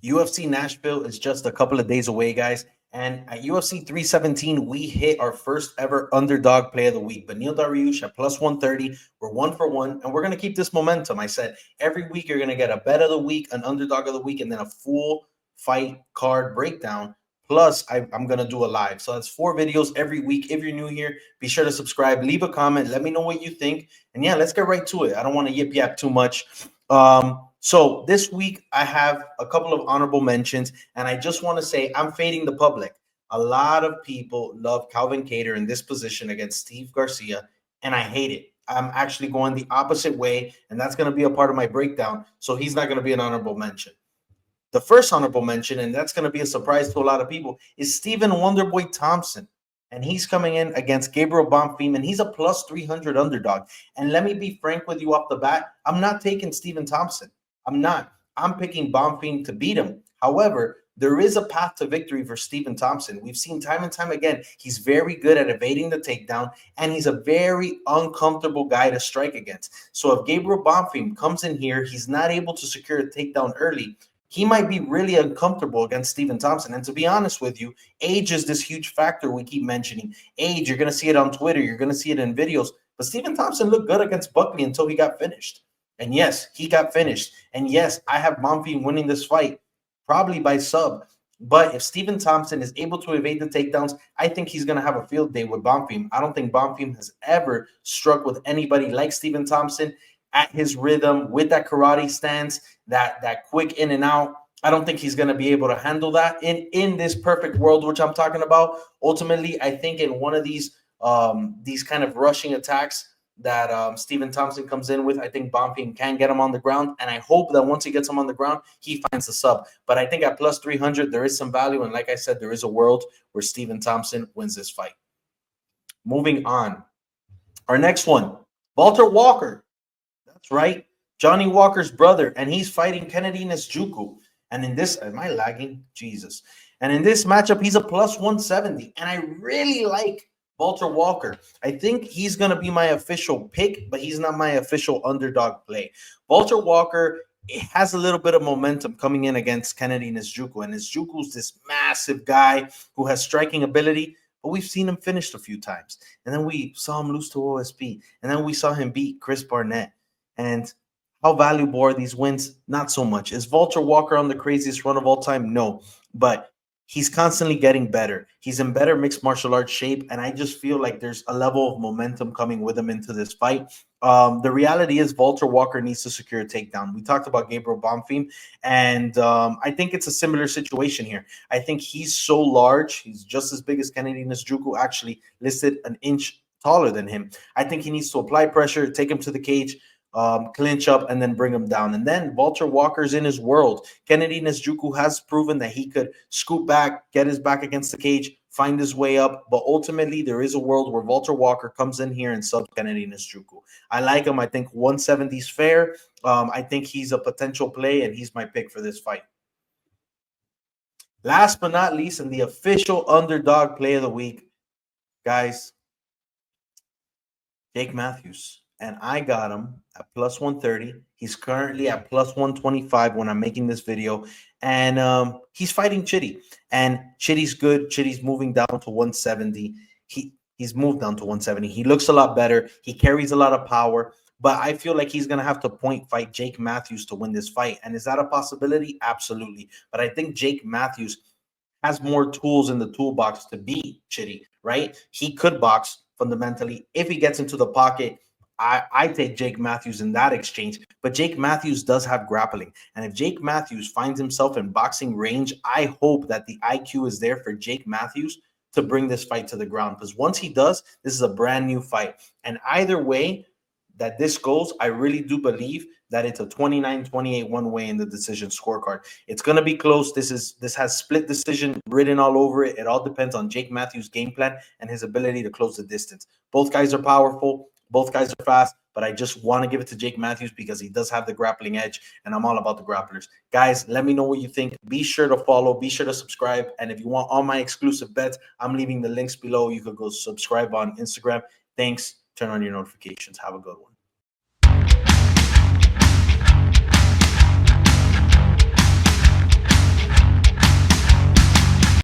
UFC Nashville is just a couple of days away, guys. And at UFC 317, we hit our first ever underdog play of the week. Benil Dariush at plus 130. We're 1-for-1, and we're going to keep this momentum. I said every week you're going to get a bet of the week, an underdog of the week, and then a full fight card breakdown. Plus, I'm going to do a live. So that's 4 videos every week. If you're new here, be sure to subscribe. Leave a comment. Let me know what you think. And yeah, let's get right to it. I don't want to yip yap too much. So this week I have a couple of honorable mentions, and I just want to say I'm fading the public. A lot of people love Calvin Kattar in this position against Steve Garcia, and I hate it. I'm actually going the opposite way, and that's going to be a part of my breakdown. So he's not going to be an honorable mention. The first honorable mention, and that's going to be a surprise to a lot of people, is Stephen Wonderboy Thompson. And he's coming in against Gabriel Bonfim, and he's a plus 300 underdog. And let me be frank with you off the bat, I'm not taking Stephen Thompson. I'm not. I'm picking Bonfim to beat him. However, there is a path to victory for Stephen Thompson. We've seen time and time again, he's very good at evading the takedown, and he's a very uncomfortable guy to strike against. So if Gabriel Bonfim comes in here, he's not able to secure a takedown early, he might be really uncomfortable against Stephen Thompson. And to be honest with you, age is this huge factor we keep mentioning. Age, you're going to see it on Twitter. You're going to see it in videos. But Stephen Thompson looked good against Buckley until he got finished. And yes, he got finished. And yes, I have Bonfim winning this fight, probably by sub. But if Stephen Thompson is able to evade the takedowns, I think he's going to have a field day with Bonfim. I don't think Bonfim has ever struck with anybody like Stephen Thompson at his rhythm with that karate stance, that quick in and out. I don't think he's going to be able to handle that in this perfect world, which I'm talking about. Ultimately, I think in one of these kind of rushing attacks that Stephen Thompson comes in with, I think Bonfim can get him on the ground. And I hope that once he gets him on the ground, he finds the sub. But I think at plus 300, there is some value. And like I said, there is a world where Stephen Thompson wins this fight. Moving on. Our next one, Walter Walker. That's right. Johnny Walker's brother, and he's fighting Kennedy Nzechukwu. And in this, am I lagging? Jesus. And in this matchup, he's a plus 170. And I really like Walter Walker. I think he's going to be my official pick, but he's not my official underdog play. Walter Walker has a little bit of momentum coming in against Kennedy Nzechukwu. And Nzechukwu's this massive guy who has striking ability, but we've seen him finished a few times. And then we saw him lose to OSP. And then we saw him beat Chris Barnett. And how valuable are these wins? Not so much. Is Walter Walker on the craziest run of all time? No. But he's constantly getting better. He's in better mixed martial arts shape, and I just feel like there's a level of momentum coming with him into this fight. The reality is Walter Walker needs to secure a takedown. We talked about Gabriel Bonfim, and I think it's a similar situation here. I think he's so large. He's just as big as Kennedy Nzechukwu, actually listed an inch taller than him. I think he needs to apply pressure, take him to the cage, clinch up, and then bring him down. And then Walter Walker's in his world. Kennedy Nzechukwu has proven that he could scoop back, get his back against the cage, find his way up. But ultimately, there is a world where Walter Walker comes in here and subs Kennedy Nzechukwu. I like him. I think 170 is fair. I think he's a potential play, and he's my pick for this fight. Last but not least, in the official underdog play of the week, guys, Jake Matthews. And I got him at plus 130. He's currently at plus 125 when I'm making this video. And he's fighting Chitty. And Chitty's good. Chitty's moving down to 170. He's moved down to 170. He looks a lot better. He carries a lot of power. But I feel like he's going to have to point fight Jake Matthews to win this fight. And is that a possibility? Absolutely. But I think Jake Matthews has more tools in the toolbox to beat Chitty, right? He could box fundamentally. If he gets into the pocket, I take Jake Matthews in that exchange, but Jake Matthews does have grappling. And if Jake Matthews finds himself in boxing range, I hope that the IQ is there for Jake Matthews to bring this fight to the ground. Because once he does, this is a brand new fight. And either way that this goes, I really do believe that it's a 29-28 one-way in the decision scorecard. It's going to be close. This has split decision written all over it. It all depends on Jake Matthews' game plan and his ability to close the distance. Both guys are powerful. Both guys are fast, but I just want to give it to Jake Matthews because he does have the grappling edge, and I'm all about the grapplers. Guys, let me know what you think. Be sure to follow. Be sure to subscribe. And if you want all my exclusive bets, I'm leaving the links below. You could go subscribe on Instagram. Thanks. Turn on your notifications. Have a good one.